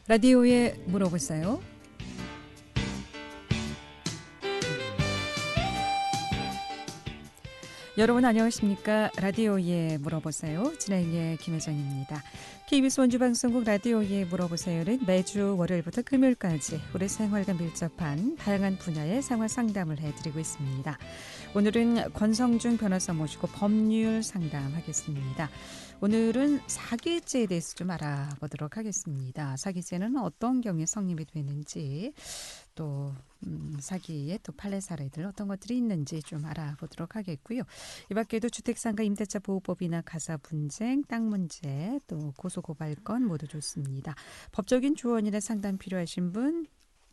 라디오에 물어보세요. 여러분 안녕하십니까? 라디오에 물어보세요. 진행의 김혜정입니다. KBS 원주방송국 라디오에 물어보세요는 매주 월요일부터 금요일까지 우리 생활과 밀접한 다양한 분야의 생활 상담을 해드리고 있습니다. 오늘은 권성중 변호사 모시고 법률 상담하겠습니다. 오늘은 사기죄에 대해서 좀 알아보도록 하겠습니다. 사기죄는 어떤 경우에 성립이 되는지 또 사기의 또 판례 사례들 어떤 것들이 있는지 좀 알아보도록 하겠고요. 이 밖에도 주택상가 임대차 보호법이나 가사 분쟁, 땅 문제, 또 고소고발건 모두 좋습니다. 법적인 조언이나 상담 필요하신 분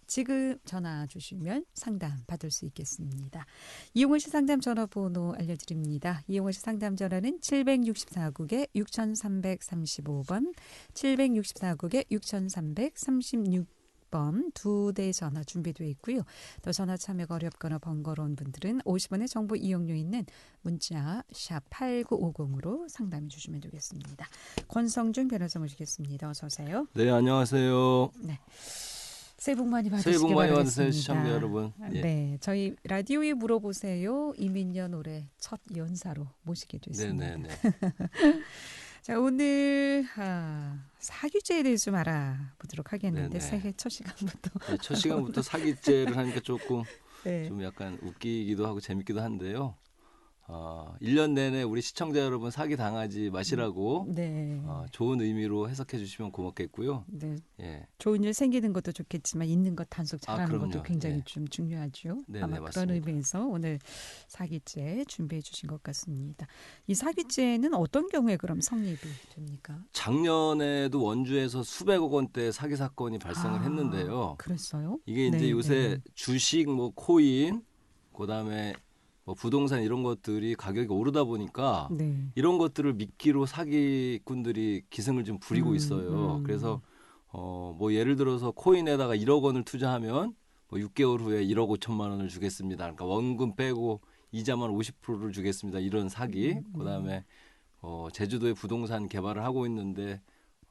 지금 전화 주시면 상담 받을 수 있겠습니다. 이용호 씨 상담 전화번호 알려드립니다. 이용호 씨 상담 전화는 764국에 6335번, 764국에 6336번 두 대 전화 준비되어 있고요. 또 전화 참여가 어렵거나 번거로운 분들은 50원의 정보 이용료 있는 문자 샵 8950으로 상담해 주시면 되겠습니다. 권성중 변호사 모시겠습니다. 어서 오세요. 네, 안녕하세요. 네. 새해 복 많이 받으시기 새해 복 많이 바라겠습니다. 받으세요, 시청자 여러분. 예. 네, 저희 라디오에 물어보세요. 이민년 올해 첫 연사로 모시게 됐습니다. 네네네. 자, 오늘 사기죄에 대해서 좀 알아보도록 하겠는데 네네. 새해 첫 시간부터 네, 첫 시간부터 사기죄를 하니까 조금 네. 좀 약간 웃기기도 하고 재밌기도 한데요. 1년 내내 우리 시청자 여러분 사기 당하지 마시라고 네. 좋은 의미로 해석해 주시면 고맙겠고요. 네. 예. 좋은 일 생기는 것도 좋겠지만 있는 것 단속 잘하는 그럼요. 것도 굉장히 네. 좀 중요하죠. 네네, 아마 맞습니다. 그런 의미에서 오늘 사기죄 준비해 주신 것 같습니다. 이 사기죄는 어떤 경우에 그럼 성립이 됩니까? 작년에도 원주에서 수백억 원대 사기 사건이 발생을 했는데요. 그랬어요? 이게 이제 네, 요새 네. 주식, 뭐 코인, 그다음에 뭐 부동산 이런 것들이 가격이 오르다 보니까 네. 이런 것들을 미끼로 사기꾼들이 기승을 좀 부리고 있어요. 그래서 뭐 예를 들어서 코인에다가 1억 원을 투자하면 뭐 6개월 후에 1억 5천만 원을 주겠습니다. 그러니까 원금 빼고 이자만 50%를 주겠습니다. 이런 사기. 그다음에 제주도에 부동산 개발을 하고 있는데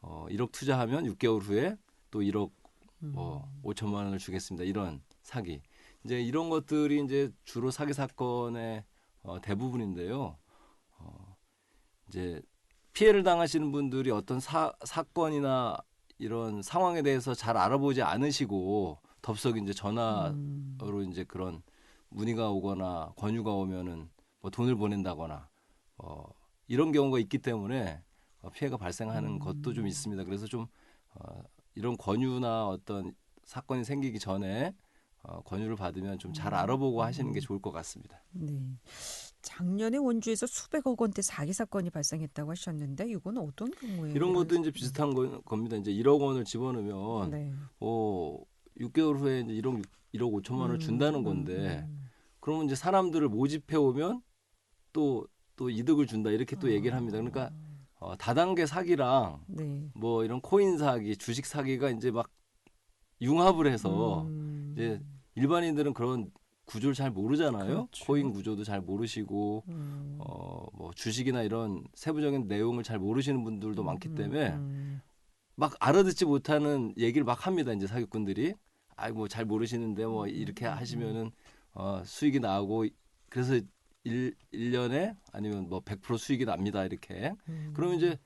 1억 투자하면 6개월 후에 또 1억 5천만 원을 주겠습니다. 이런 사기. 이제 이런 것들이 이제 주로 사기 사건의 대부분인데요. 이제 피해를 당하시는 분들이 어떤 사건이나 이런 상황에 대해서 잘 알아보지 않으시고 덥석 이제 전화로 이제 그런 문의가 오거나 권유가 오면은 뭐 돈을 보낸다거나 이런 경우가 있기 때문에 피해가 발생하는 것도 좀 있습니다. 그래서 좀 이런 권유나 어떤 사건이 생기기 전에 권유를 받으면 좀 잘 알아보고 하시는 게 좋을 것 같습니다. 네. 작년에 원주에서 수백억 원대 사기 사건이 발생했다고 하셨는데 이건 어떤 경우에 이런 것도 이제 비슷한 겁니다. 이제 1억 원을 집어넣으면 네. 6개월 후에 이제 1억 5천만 원을 준다는 건데 그러면 이제 사람들을 모집해 오면 또 이득을 준다 이렇게 또 얘기를 합니다. 그러니까 다단계 사기랑 네. 뭐 이런 코인 사기, 주식 사기가 이제 막 융합을 해서 이제 일반인들은 그런 구조를 잘 모르잖아요. 그렇죠. 코인 구조도 잘 모르시고 뭐 주식이나 이런 세부적인 내용을 잘 모르시는 분들도 많기 때문에 막 알아듣지 못하는 얘기를 막 합니다. 이제 사기꾼들이 뭐 잘 모르시는데 뭐 이렇게 하시면은 수익이 나오고 그래서 1년에 아니면 뭐 100% 수익이 납니다. 이렇게. 그러면 이제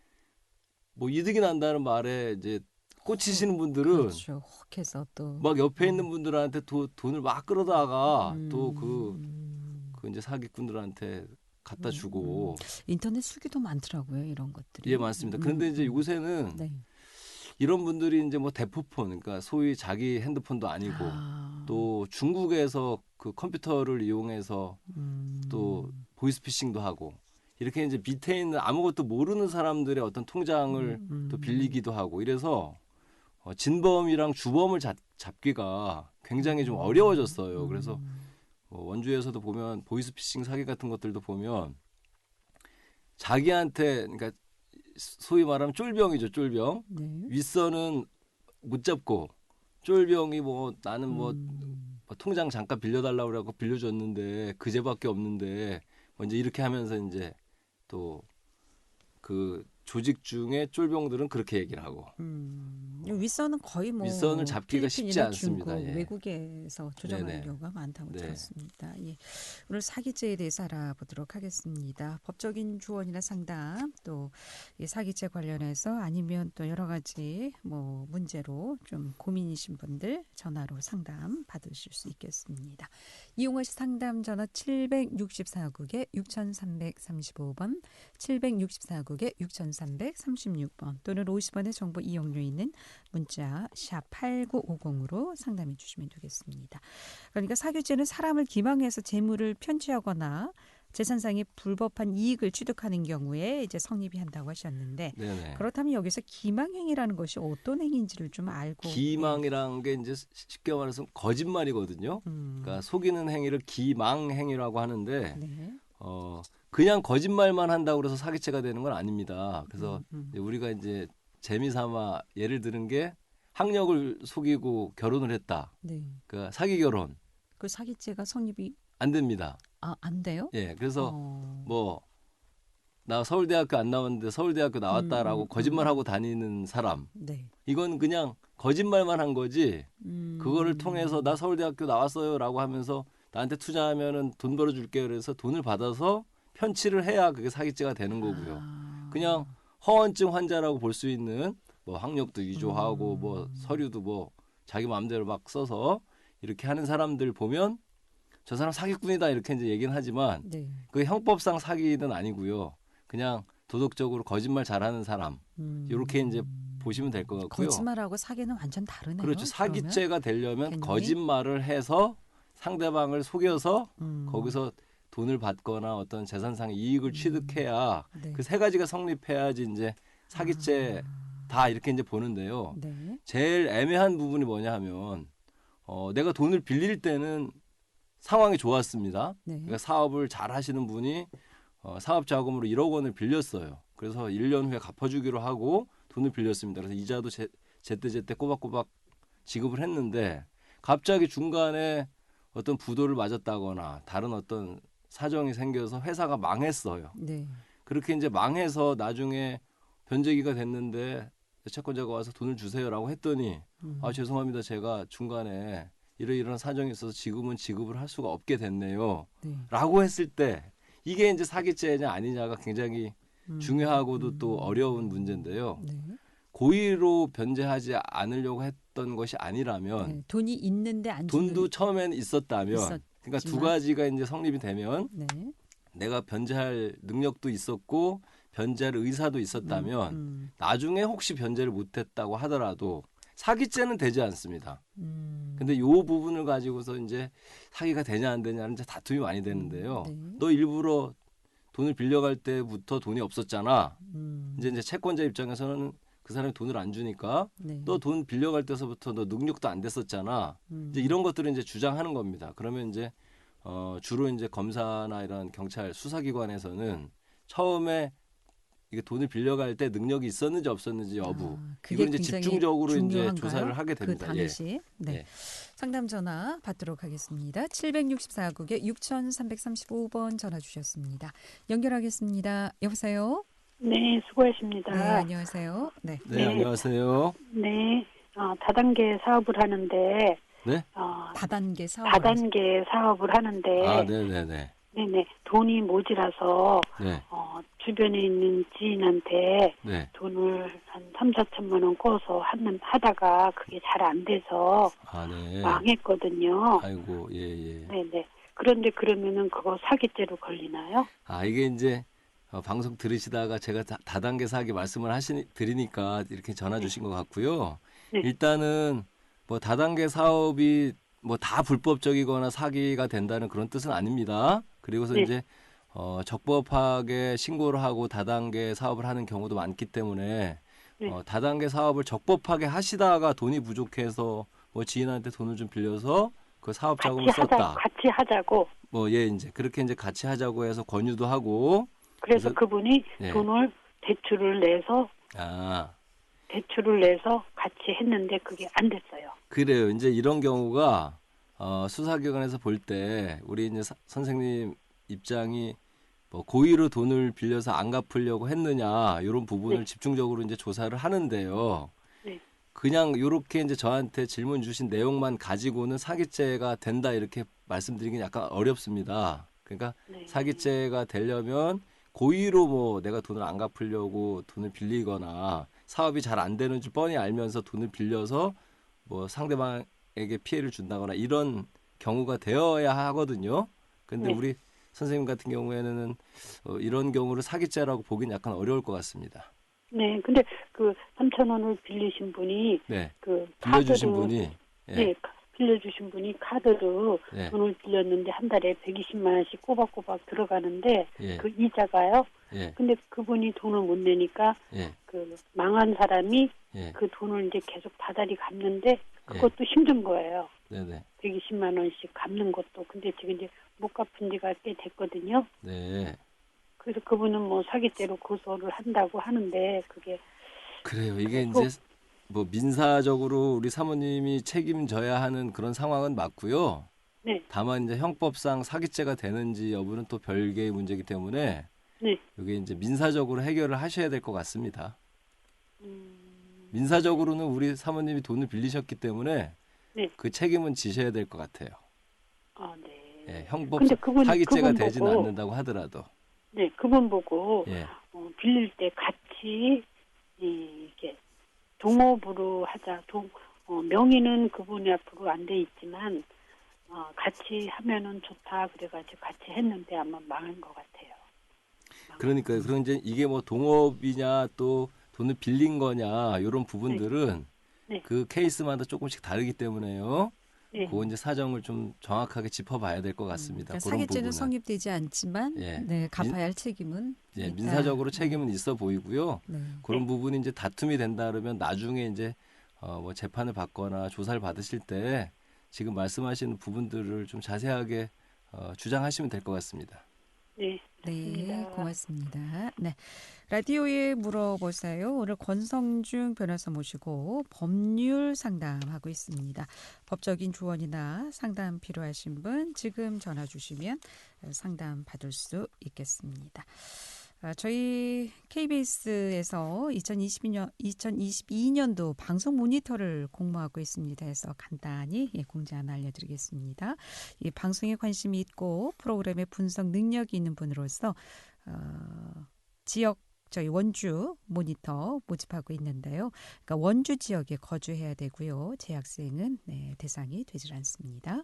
뭐 이득이 난다는 말에 이제 꽂히시는 분들은 그렇죠. 혹해서 또 막 옆에 있는 분들한테 돈을 막 끌어다가 또 그 이제 사기꾼들한테 갖다 주고 인터넷 수기도 많더라고요. 이런 것들이. 예, 맞습니다. 그런데 이제 요새는 네. 이런 분들이 이제 뭐 대포폰 그러니까 소위 자기 핸드폰도 아니고 또 중국에서 그 컴퓨터를 이용해서 또 보이스피싱도 하고 이렇게 이제 밑에 있는 아무것도 모르는 사람들의 어떤 통장을 또 빌리기도 하고 이래서 진범이랑 주범을 잡기가 굉장히 좀 어려워졌어요. 그래서 원주에서도 보면 보이스피싱 사기 같은 것들도 보면 자기한테 그러니까 소위 말하면 쫄병이죠. 쫄병. 네. 윗선은 못 잡고 쫄병이 뭐 나는 뭐 통장 잠깐 빌려달라고 그러고 빌려줬는데 그제밖에 없는데 뭐 이제 이렇게 하면서 이제 또 그 조직 중에 쫄병들은 그렇게 얘기를 하고 윗선은 거의 뭐 윗선을 잡기가 쉽지 필리핀이나 않습니다. 중국, 예. 외국에서 조정하는 네네. 경우가 많다고 네. 들었습니다. 예. 오늘 사기죄에 대해서 알아보도록 하겠습니다. 법적인 조언이나 상담 또 이 사기죄 관련해서 아니면 또 여러 가지 뭐 문제로 좀 고민이신 분들 전화로 상담 받으실 수 있겠습니다. 이용하실 상담 전화 764국에 6335번 764국에 6336번 또는 50원의 정보 이용료 있는 문자 샵 8950으로 상담해 주시면 되겠습니다. 그러니까 사기죄는 사람을 기망해서 재물을 편취하거나 재산상의 불법한 이익을 취득하는 경우에 이제 성립이 한다고 하셨는데 네네. 그렇다면 여기서 기망행위라는 것이 어떤 행위인지를 좀 알고 기망이라는 게 이제 쉽게 말해서 거짓말이거든요. 그러니까 속이는 행위를 기망행위라고 하는데 네. 그냥 거짓말만 한다고 그래서 사기죄가 되는 건 아닙니다. 그래서 이제 우리가 이제 재미삼아 예를 들은 게 학력을 속이고 결혼을 했다. 네. 그러니까 사기 결혼 그 사기죄가 성립이 안 됩니다. 안 돼요? 예, 그래서 뭐 나 서울대학교 안 나왔는데 서울대학교 나왔다라고 거짓말하고 다니는 사람 네. 이건 그냥 거짓말만 한 거지 그거를 통해서 나 서울대학교 나왔어요라고 하면서 나한테 투자하면은 돈 벌어줄게 그래서 돈을 받아서 편취를 해야 그게 사기죄가 되는 거고요. 그냥 허언증 환자라고 볼 수 있는 뭐 학력도 위조하고 뭐 서류도 뭐 자기 마음대로 막 써서 이렇게 하는 사람들 보면 저 사람 사기꾼이다 이렇게 이제 얘기는 하지만 네. 그게 형법상 사기는 아니고요. 그냥 도덕적으로 거짓말 잘하는 사람 이렇게 이제 보시면 될 것 같고요. 거짓말하고 사기는 완전 다르네요. 그렇죠. 사기죄가 되려면 개념이? 거짓말을 해서 상대방을 속여서 거기서 돈을 받거나 어떤 재산상의 이익을 취득해야 네. 그 세 가지가 성립해야지 이제 사기죄 다 이렇게 이제 보는데요. 네. 제일 애매한 부분이 뭐냐 하면 내가 돈을 빌릴 때는 상황이 좋았습니다. 네. 그러니까 사업을 잘 하시는 분이 사업 자금으로 1억 원을 빌렸어요. 그래서 1년 후에 갚아주기로 하고 돈을 빌렸습니다. 그래서 이자도 제때 꼬박꼬박 지급을 했는데 갑자기 중간에 어떤 부도를 맞았다거나 다른 어떤 사정이 생겨서 회사가 망했어요. 네. 그렇게 이제 망해서 나중에 변제기가 됐는데 채권자가 와서 돈을 주세요라고 했더니 죄송합니다. 제가 중간에 이러이러한 사정이 있어서 지금은 지급을 할 수가 없게 됐네요. 네. 라고 했을 때 이게 이제 사기죄냐 아니냐가 굉장히 중요하고도 또 어려운 문제인데요. 네. 고의로 변제하지 않으려고 했던 것이 아니라면 네. 돈이 있는데 안 주는 돈도 처음엔 있었다면 그러니까 두 가지가 이제 성립이 되면 네. 내가 변제할 능력도 있었고 변제할 의사도 있었다면 나중에 혹시 변제를 못했다고 하더라도 사기죄는 되지 않습니다. 근데 이 부분을 가지고서 이제 사기가 되냐 안 되냐는 이제 다툼이 많이 되는데요. 네. 너 일부러 돈을 빌려갈 때부터 돈이 없었잖아. 이제 채권자 입장에서는 그 사람이 돈을 안 주니까 네. 너 돈 빌려갈 때서부터 너 능력도 안 됐었잖아. 이제 이런 것들을 이제 주장하는 겁니다. 그러면 이제 주로 이제 검사나 이런 경찰 수사기관에서는 처음에 이게 돈을 빌려갈 때 능력이 있었는지 없었는지 여부 그게 이걸 이제 굉장히 집중적으로 이제 중요한가요? 조사를 하게 됩니다. 그 당시. 네. 예. 상담 전화 받도록 하겠습니다. 764국에 6335번 전화 주셨습니다. 연결하겠습니다. 여보세요? 네, 수고하십니다. 네, 안녕하세요. 네. 네, 안녕하세요. 네, 다단계 사업을 하는데, 네? 다단계 사업. 다단계 사업을 하는데, 아, 네네네. 네네, 돈이 모자라서, 네. 주변에 있는 지인한테 네. 돈을 한 3, 4천만 원 꿔서 하다가 그게 잘 안 돼서 아, 네. 망했거든요. 아이고, 예. 네네. 그런데 그러면은 그거 사기죄로 걸리나요? 아, 이게 이제 방송 들으시다가 제가 다단계 사기 말씀을 드리니까 이렇게 전화 주신 것 같고요. 네. 일단은 뭐 다단계 사업이 뭐 다 불법적이거나 사기가 된다는 그런 뜻은 아닙니다. 그리고서 네. 이제 적법하게 신고를 하고 다단계 사업을 하는 경우도 많기 때문에 네. 다단계 사업을 적법하게 하시다가 돈이 부족해서 뭐 지인한테 돈을 좀 빌려서 그 사업 자금을 썼다. 같이 하자고. 뭐 이제 그렇게 이제 같이 하자고 해서 권유도 하고. 그래서 그분이 네. 돈을 대출을 내서 같이 했는데 그게 안 됐어요. 그래요. 이제 이런 경우가 수사기관에서 볼 때 우리 이제 선생님 입장이 뭐 고의로 돈을 빌려서 안 갚으려고 했느냐 이런 부분을 네. 집중적으로 이제 조사를 하는데요. 네. 그냥 이렇게 이제 저한테 질문 주신 내용만 가지고는 사기죄가 된다 이렇게 말씀드리긴 약간 어렵습니다. 그러니까 네. 사기죄가 되려면 고의로 뭐 내가 돈을 안 갚으려고 돈을 빌리거나 사업이 잘 안 되는 줄 뻔히 알면서 돈을 빌려서 뭐 상대방에게 피해를 준다거나 이런 경우가 되어야 하거든요. 근데 네. 우리 선생님 같은 경우에는 이런 경우를 사기죄라고 보긴 약간 어려울 것 같습니다. 네. 근데 그 3천 원을 빌리신 분이 네. 그 빌려주신 카드로 분이 네, 빌려주신 분이 카드로 예. 돈을 빌렸는데 한 달에 120만 원씩 꼬박꼬박 들어가는데 예. 그 이자가요. 예. 근데 그분이 돈을 못 내니까 예. 그 망한 사람이 예. 그 돈을 이제 계속 다달이 갚는데 그것도 힘든 거예요. 네네. 120만 원씩 갚는 것도. 근데 지금 이제 못 갚은 지가 꽤 됐거든요. 네. 그래서 그분은 뭐 사기죄로 고소를 한다고 하는데 그게 그래요. 이게 그래서 이제 뭐 민사적으로 우리 사모님이 책임져야 하는 그런 상황은 맞고요. 네, 다만 이제 형법상 사기죄가 되는지 여부는 또 별개의 문제이기 때문에 네, 이게 이제 민사적으로 해결을 하셔야 될 것 같습니다. 음, 민사적으로는 우리 사모님이 돈을 빌리셨기 때문에 네. 그 책임은 지셔야 될 것 같아요. 아, 네. 예, 형법 근데 사기죄가 그분 되지는 보고 않는다고 하더라도. 네, 그분 보고 예. 빌릴 때 같이 이게 동업으로 하자. 명의는 그분이 앞으로 안 돼 있지만 같이 하면은 좋다 그래가지고 같이 했는데 아마 망한 것 같아요. 그러니까요. 그런 이제 이게 뭐 동업이냐 또 돈을 빌린 거냐 이런 부분들은 네. 그 케이스마다 조금씩 다르기 때문에요. 네. 그거 이제 사정을 좀 정확하게 짚어봐야 될 것 같습니다. 그러니까 그런 사기죄는 부분은 성립되지 않지만 예. 네, 갚아야 할 책임은 예, 있다. 민사적으로 책임은 있어 보이고요. 네. 그런 부분이 이제 다툼이 된다 그러면 나중에 이제 뭐 재판을 받거나 조사를 받으실 때 지금 말씀하시는 부분들을 좀 자세하게 주장하시면 될 것 같습니다. 네. 네, 좋습니다. 고맙습니다. 네, 라디오에 물어보세요. 오늘 권성중 변호사 모시고 법률 상담하고 있습니다. 법적인 조언이나 상담 필요하신 분 지금 전화 주시면 상담 받을 수 있겠습니다. 저희 KBS에서 2022년도 방송 모니터를 공모하고 있습니다. 해서 간단히 공지 하나 알려드리겠습니다. 이 방송에 관심이 있고 프로그램의 분석 능력이 있는 분으로서 지역 저희 원주 모니터 모집하고 있는데요. 그러니까 원주 지역에 거주해야 되고요. 재학생은 대상이 되질 않습니다.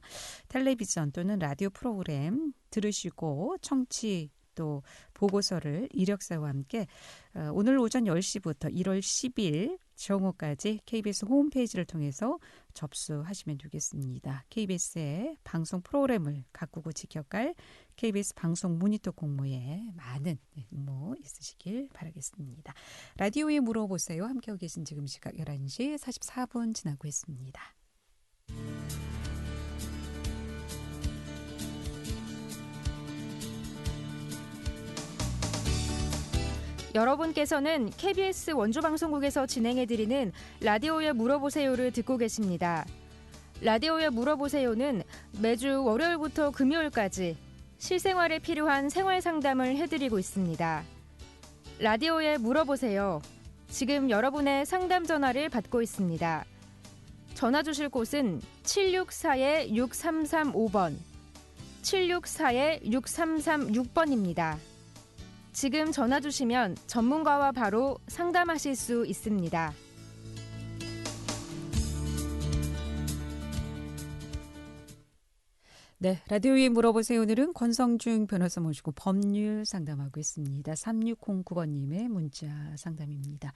텔레비전 또는 라디오 프로그램 들으시고 청취 또 보고서를 이력서와 함께 오늘 오전 10시부터 1월 10일 정오까지 KBS 홈페이지를 통해서 접수하시면 되겠습니다. KBS의 방송 프로그램을 가꾸고 지켜갈 KBS 방송 모니터 공모에 많은 응모 있으시길 바라겠습니다. 라디오에 물어보세요. 함께하고 계신 지금 시각 11시 44분 지나고 있습니다. 여러분께서는 KBS 원주방송국에서 진행해드리는 라디오에 물어보세요를 듣고 계십니다. 라디오에 물어보세요는 매주 월요일부터 금요일까지 실생활에 필요한 생활 상담을 해드리고 있습니다. 라디오에 물어보세요. 지금 여러분의 상담 전화를 받고 있습니다. 전화 주실 곳은 764-6335번, 764-6336번입니다. 지금 전화 주시면 전문가와 바로 상담하실 수 있습니다. 네, 라디오에 물어보세요. 오늘은 권성중 변호사 모시고 법률 상담하고 있습니다. 3609번님의 문자 상담입니다.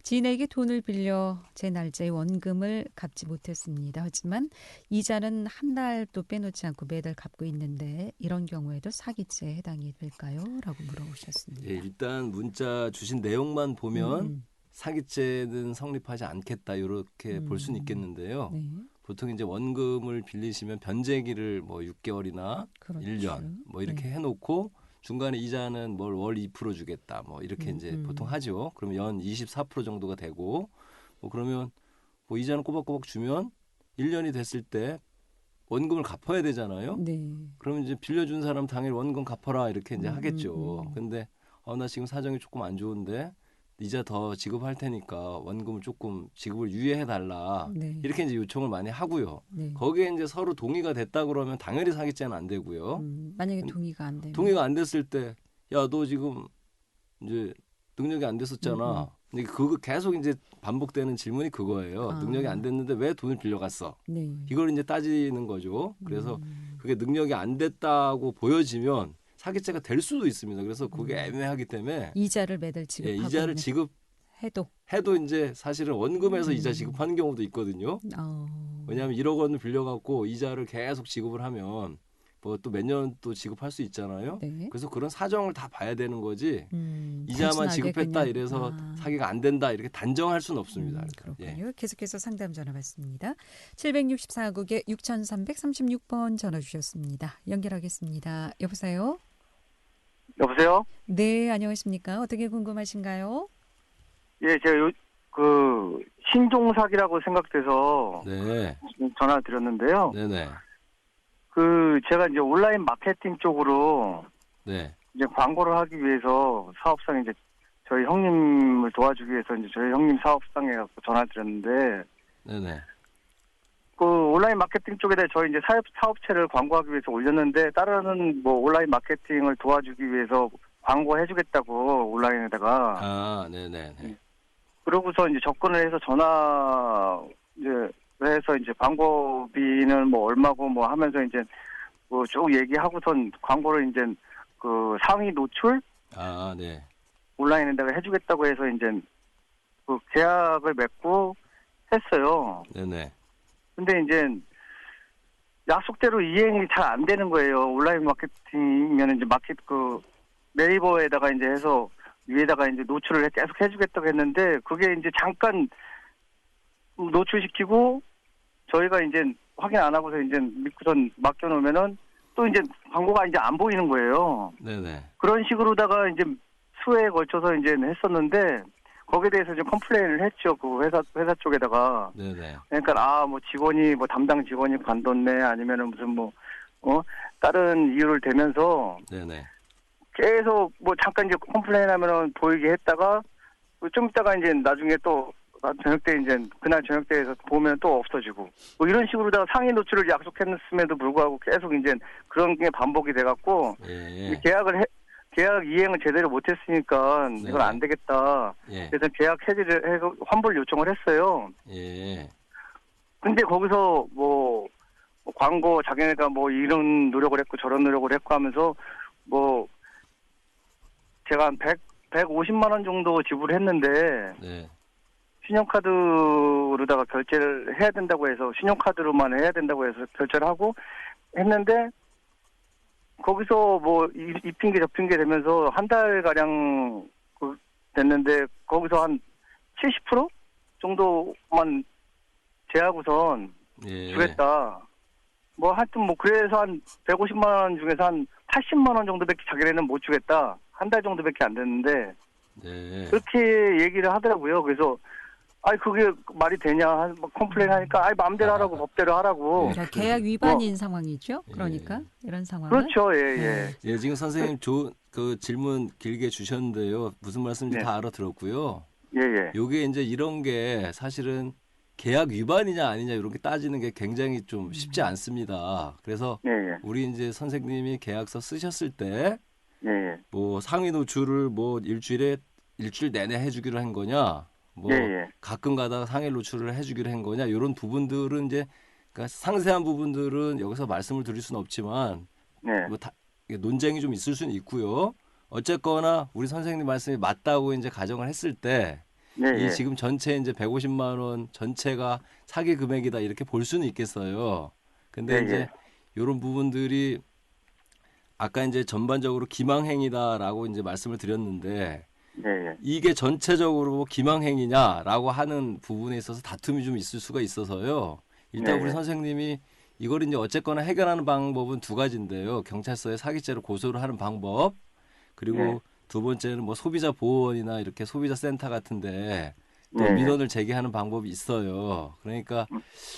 지인에게 돈을 빌려 제 날짜에 원금을 갚지 못했습니다. 하지만 이자는 한 달도 빼놓지 않고 매달 갚고 있는데 이런 경우에도 사기죄에 해당이 될까요? 라고 물어보셨습니다. 예, 일단 문자 주신 내용만 보면 사기죄는 성립하지 않겠다 이렇게 볼 수는 있겠는데요. 네, 보통 이제 원금을 빌리시면 변제기를 뭐 6개월이나 그렇죠. 1년 뭐 이렇게 해놓고 중간에 이자는 뭘 월 2% 주겠다 뭐 이렇게 이제 보통 하죠. 그러면 연 24% 정도가 되고 뭐 그러면 뭐 이자는 꼬박꼬박 주면 1년이 됐을 때 원금을 갚아야 되잖아요. 네. 그러면 이제 빌려준 사람 당연히 원금 갚아라 이렇게 이제 하겠죠. 음. 근데 나 지금 사정이 조금 안 좋은데 이자 더 지급할 테니까 원금을 조금 지급을 유예해 달라. 네. 이렇게 이제 요청을 많이 하고요. 네. 거기에 이제 서로 동의가 됐다 그러면 당연히 사기죄는 안 되고요. 만약에 동의가 안 되면 동의가 안 됐을 때 야, 너 지금 이제 능력이 안 됐었잖아. 근데 그거 계속 이제 반복되는 질문이 그거예요. 아. 능력이 안 됐는데 왜 돈을 빌려갔어? 네. 이걸 이제 따지는 거죠. 그래서 그게 능력이 안 됐다고 보여지면 사기죄가 될 수도 있습니다. 그래서 그게 애매하기 때문에 이자를 매달 지급하고 이자를 해도 이제 사실은 원금에서 이자 지급하는 경우도 있거든요. 왜냐하면 1억 원을 빌려갖고 이자를 계속 지급을 하면 뭐 또 몇 년 또 지급할 수 있잖아요. 네. 그래서 그런 사정을 다 봐야 되는 거지. 이자만 단순하게 지급했다 그냥, 이래서 사기가 안 된다 이렇게 단정할 수는 없습니다. 그렇군요. 예. 계속해서 상담 전화 받습니다. 764국에 6336번 전화 주셨습니다. 연결하겠습니다. 여보세요? 여보세요? 네, 안녕하십니까? 어떻게 궁금하신가요? 예, 제가 신종사기라고 생각돼서 네, 전화 드렸는데요. 네네, 제가 이제 온라인 마케팅 쪽으로 네, 이제 광고를 하기 위해서 사업상 이제 저희 형님을 도와주기 위해서 이제 저희 형님 사업상에 갖고 전화 드렸는데 네네, 온라인 마케팅 쪽에다 저희 이제 사업체를 광고하기 위해서 올렸는데 다른 뭐 온라인 마케팅을 도와주기 위해서 광고해주겠다고 온라인에다가 네네, 네. 그러고서 이제 접근을 해서 전화 이제 해서 이제 광고비는 뭐 얼마고 뭐 하면서 이제 뭐 쭉 얘기하고선 광고를 이제 상위 노출 네, 온라인에다가 해주겠다고 해서 이제 계약을 맺고 했어요. 네네, 근데 이제 약속대로 이행이 잘 안 되는 거예요. 온라인 마케팅이면 이제 네이버에다가 이제 해서 위에다가 이제 노출을 계속 해주겠다고 했는데 그게 이제 잠깐 노출시키고 저희가 이제 확인 안 하고서 이제 믿고선 맡겨놓으면은 또 이제 광고가 이제 안 보이는 거예요. 네네, 그런 식으로다가 이제 수회에 걸쳐서 이제 했었는데 거기에 대해서 이제 컴플레인을 했죠. 그 회사 쪽에다가. 네네, 그러니까 직원이 담당 직원이 관뒀네 아니면은 무슨 다른 이유를 대면서 네네, 계속 잠깐 이제 컴플레인 하면은 보이게 했다가 좀 있다가 이제 나중에 또 저녁 때 이제 그날 저녁 때에서 보면 또 없어지고 이런 식으로다가 상위 노출을 약속했음에도 불구하고 계속 이제 그런 게 반복이 돼갖고 예, 계약 이행을 제대로 못했으니까 네. 이건 안 되겠다. 예, 그래서 계약 해지를 해서 환불 요청을 했어요. 예, 근데 거기서 광고 자기네가 이런 노력을 했고 저런 노력을 했고 하면서 제가 한 150만 원 정도 지불했는데 네, 신용카드로다가 결제를 해야 된다고 해서 신용카드로만 해야 된다고 해서 결제를 하고 했는데 거기서 이 핑계 저 핑계 되면서 한 달 가량 됐는데 거기서 한 70% 정도만 제하고선 예, 주겠다. 하여튼 그래서 한 150만 원 중에서 한 80만 원 정도밖에 자기네는 못 주겠다. 한 달 정도밖에 안 됐는데 네, 그렇게 얘기를 하더라고요. 그래서 그게 말이 되냐 컴플레인 하니까 마음대로 하라고 법대로 하라고. 그러니까 계약 위반인 상황이죠. 그러니까 이런 상황은 그렇죠. 예. 예, 지금 선생님 그 질문 길게 주셨는데요. 무슨 말씀인지 네. 다 알아들었고요. 예. 요게 이제 이런 게 사실은 계약 위반이냐 아니냐 이런 게 따지는 게 굉장히 좀 쉽지 않습니다. 그래서 예. 우리 이제 선생님이 계약서 쓰셨을 때 예. 상위 노출을 일주일 내내 해주기로 한 거냐, 예. 가끔 가다가 상위 노출을 해주기로 한 거냐 이런 부분들은 이제 그러니까 상세한 부분들은 여기서 말씀을 드릴 수는 없지만 네. 논쟁이 좀 있을 수는 있고요. 어쨌거나 우리 선생님 말씀이 맞다고 이제 가정을 했을 때 이 지금 전체 이제 150만 원 전체가 사기 금액이다 이렇게 볼 수는 있겠어요. 근데 이제 이런 부분들이 아까 이제 전반적으로 기망행위다라고 이제 말씀을 드렸는데 이게 전체적으로 기망행위냐라고 하는 부분에 있어서 다툼이 좀 있을 수가 있어서요. 일단 우리 선생님이 이걸 이제 어쨌거나 해결하는 방법은 두 가지인데요. 경찰서에 사기죄로 고소를 하는 방법 그리고 두 번째는 소비자 보호원이나 이렇게 소비자 센터 같은데 또 민원을 제기하는 방법이 있어요. 그러니까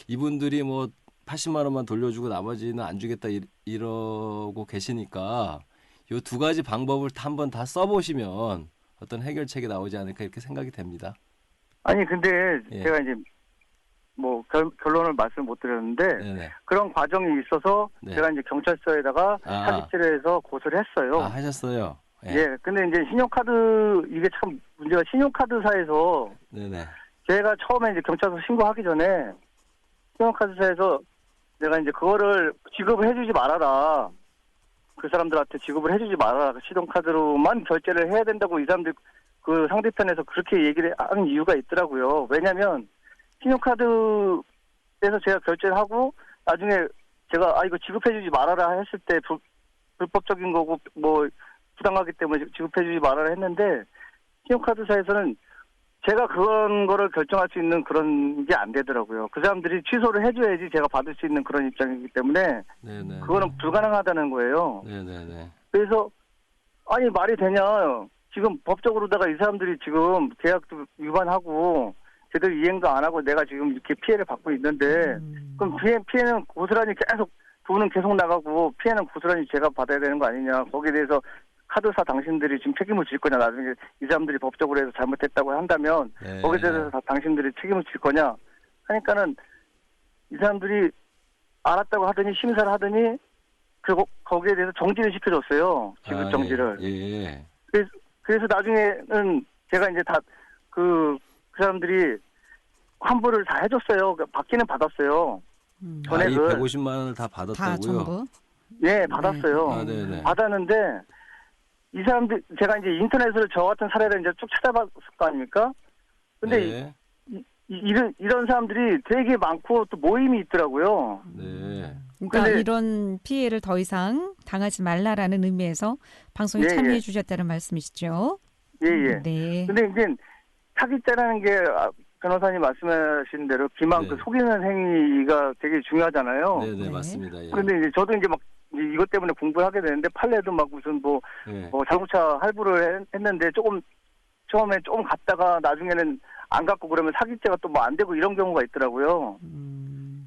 이분들이 80만 원만 돌려주고 나머지는 안 주겠다 이러고 계시니까 요 두 가지 방법을 한번 다 써보시면 어떤 해결책이 나오지 않을까 이렇게 생각이 됩니다. 아니 근데 예. 제가 이제 뭐 결론을 말씀 못 드렸는데 네네. 그런 과정이 있어서 네. 제가 이제 경찰서에다가 아. 사기죄를 해서 고소를 했어요. 아, 하셨어요. 예. 근데 이제 신용카드 이게 참 문제가 신용카드사에서 네네. 제가 처음에 이제 경찰서 신고하기 전에 신용카드사에서 내가 이제 그거를 지급을 해주지 말아라. 그 사람들한테 지급을 해주지 말아라. 신용카드로만 결제를 해야 된다고 이 사람들 그 상대편에서 그렇게 얘기를 하는 이유가 있더라고요. 왜냐면 신용카드에서 제가 결제를 하고 나중에 제가 이거 지급해주지 말아라 했을 때 불법적인 거고 뭐 부당하기 때문에 지급해주지 말아라 했는데 신용카드사에서는 제가 그런 거를 결정할 수 있는 그런 게 안 되더라고요. 그 사람들이 취소를 해줘야지 제가 받을 수 있는 그런 입장이기 때문에 네네. 그거는 불가능하다는 거예요. 네네네. 그래서 아니 말이 되냐. 지금 법적으로다가 이 사람들이 지금 계약도 위반하고 제대로 이행도 안 하고 내가 지금 이렇게 피해를 받고 있는데 그럼 피해는 고스란히 계속 돈은 계속 나가고 피해는 고스란히 제가 받아야 되는 거 아니냐. 거기에 대해서 카드사 당신들이 지금 책임을 질 거냐. 나중에 이 사람들이 법적으로 해서 잘못했다고 한다면 네. 거기에 대해서 다 당신들이 책임을 질 거냐. 하니까는 이 사람들이 알았다고 하더니 심사를 하더니 거기에 대해서 정지를 시켜줬어요. 지급 정지를. 예. 그래서 나중에는 제가 이제 다 그 사람들이 환불을 다 해줬어요. 받기는 받았어요. 이 전액을. 150만 원을 다 다 받았다고요? 전부? 예, 받았어요. 아, 네네. 받았는데 이 사람들 제가 이제 인터넷으로 저 같은 사례를 이제 쭉 찾아봤을 거 아닙니까? 근데 네. 이런 사람들이 되게 많고 또 모임이 있더라고요. 네. 그러니까 근데- 이런 피해를 더 이상 당하지 말라라는 의미에서 방송에 예, 참여해 예. 주셨다는 말씀이시죠? 예, 예. 네. 근데 이제 사기죄라는 게 변호사님 말씀하신 대로 기망 네. 그 속이는 행위가 되게 중요하잖아요. 네네 네. 맞습니다. 예. 근데 이제 저도 이제 막 이것 때문에 공부를 하게 되는데 판례도 막 무슨 뭐 예. 자동차 할부를 했는데 조금 처음에 조금 갔다가 나중에는 안 갖고 그러면 사기죄가 또 뭐 안 되고 이런 경우가 있더라고요.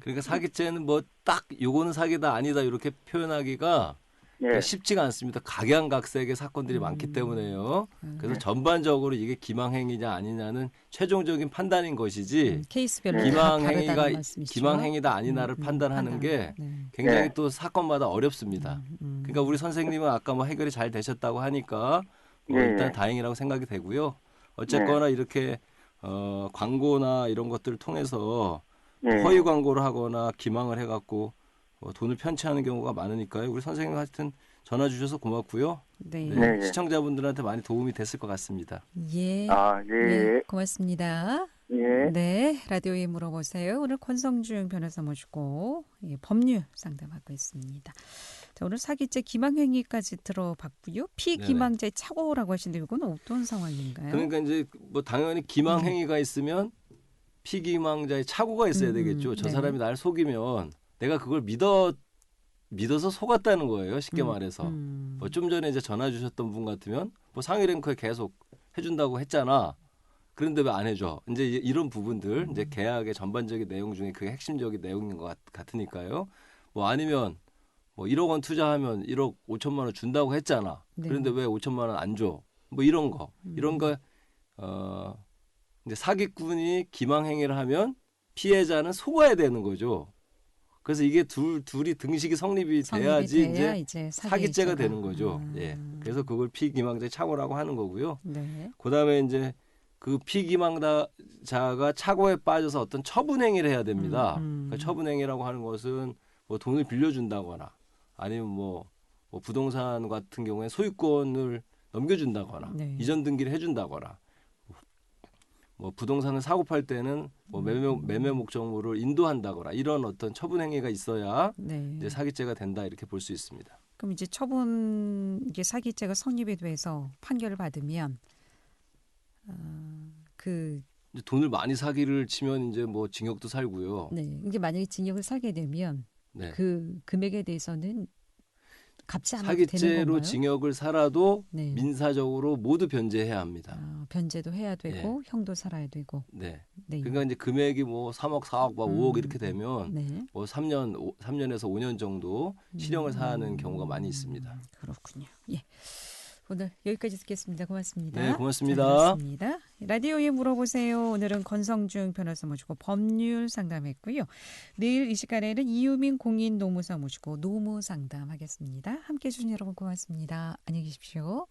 그러니까 사기죄는 뭐 딱 요거는 사기다 아니다 이렇게 표현하기가 예. 쉽지가 않습니다. 각양각색의 사건들이 많기 때문에요. 그래서 전반적으로 이게 기망행위냐 아니냐는 최종적인 판단인 것이지 케이스별로 기망행위가 다르다는 말씀이시죠? 기망행위다 아니다를 판단하는 게 네. 굉장히 네. 또 사건마다 어렵습니다. 그러니까 우리 선생님은 아까 뭐 해결이 잘 되셨다고 하니까 뭐 예, 일단 예. 다행이라고 생각이 되고요. 어쨌거나 이렇게 광고나 이런 것들을 통해서 예. 허위 광고를 하거나 기망을 해갖고 돈을 편취하는 경우가 많으니까요. 우리 선생님 하여튼 전화 주셔서 고맙고요. 네. 네, 네, 예. 시청자분들한테 많이 도움이 됐을 것 같습니다. 예. 아, 예, 네, 예. 고맙습니다. 예. 네, 라디오에 물어보세요. 오늘 권성중 변호사 모시고 법률 상담하고 있습니다. 자, 오늘 사기죄 기망행위까지 들어봤고요. 피기망죄 착오라고 하시는데 이건 어떤 상황인가요? 그러니까 이제 뭐 당연히 기망행위가 있으면 피기망자의 착오가 있어야 되겠죠. 저 네. 사람이 날 속이면 내가 그걸 믿어서 속았다는 거예요. 쉽게 말해서. 뭐 좀 전에 이제 전화 주셨던 분 같으면 뭐 상위 랭크에 계속 해준다고 했잖아. 그런데 왜 안 해줘? 이제 이런 부분들 이제 계약의 전반적인 내용 중에 그게 핵심적인 내용인 것 같으니까요. 뭐 아니면 뭐 1억 원 투자하면 1억 5천만 원 준다고 했잖아. 네. 그런데 왜 5천만 원 안 줘? 뭐 이런 거. 이런 거 이제 사기꾼이 기망행위를 하면 피해자는 속아야 되는 거죠. 그래서 이게 둘이 등식이 성립이 돼야지 돼야 이제 이제 사기죄가 되는 거죠. 예. 그래서 그걸 피기망자 착오라고 하는 거고요. 네. 그다음에 이제 그 피기망자가 착오에 빠져서 어떤 처분행위를 해야 됩니다. 그러니까 처분행위라고 하는 것은 뭐 돈을 빌려준다거나 아니면 뭐 부동산 같은 경우에 소유권을 넘겨준다거나 네. 이전 등기를 해준다거나 뭐 부동산을 사고 팔 때는 뭐 매매 목적물을 인도한다거나 이런 어떤 처분 행위가 있어야 네. 이제 사기죄가 된다 이렇게 볼 수 있습니다. 그럼 이제 이게 사기죄가 성립이 돼서 판결을 받으면 이제 돈을 많이 사기를 치면 이제 뭐 징역도 살고요. 네. 이게 만약에 징역을 살게 되면 네. 그 금액에 대해서는 갚지 않아도 되는 사기죄로 건가요? 징역을 살아도 네. 민사적으로 모두 변제해야 합니다. 변제도 해야 되고 형도 살아야 되고. 네. 네. 그러니까 이제 금액이 뭐 3억, 4억, 막 5억 이렇게 되면 네. 뭐 3년에서 5년 정도 실형을 사는 경우가 많이 있습니다. 그렇군요. 예. 오늘 여기까지 듣겠습니다. 고맙습니다. 네, 고맙습니다. 잘 들었습니다. 라디오에 물어보세요. 오늘은 권성중 변호사 모시고 법률 상담했고요. 내일 이 시간에는 이유민 공인 노무사 모시고 노무 상담하겠습니다. 함께해 주신 여러분 고맙습니다. 안녕히 계십시오.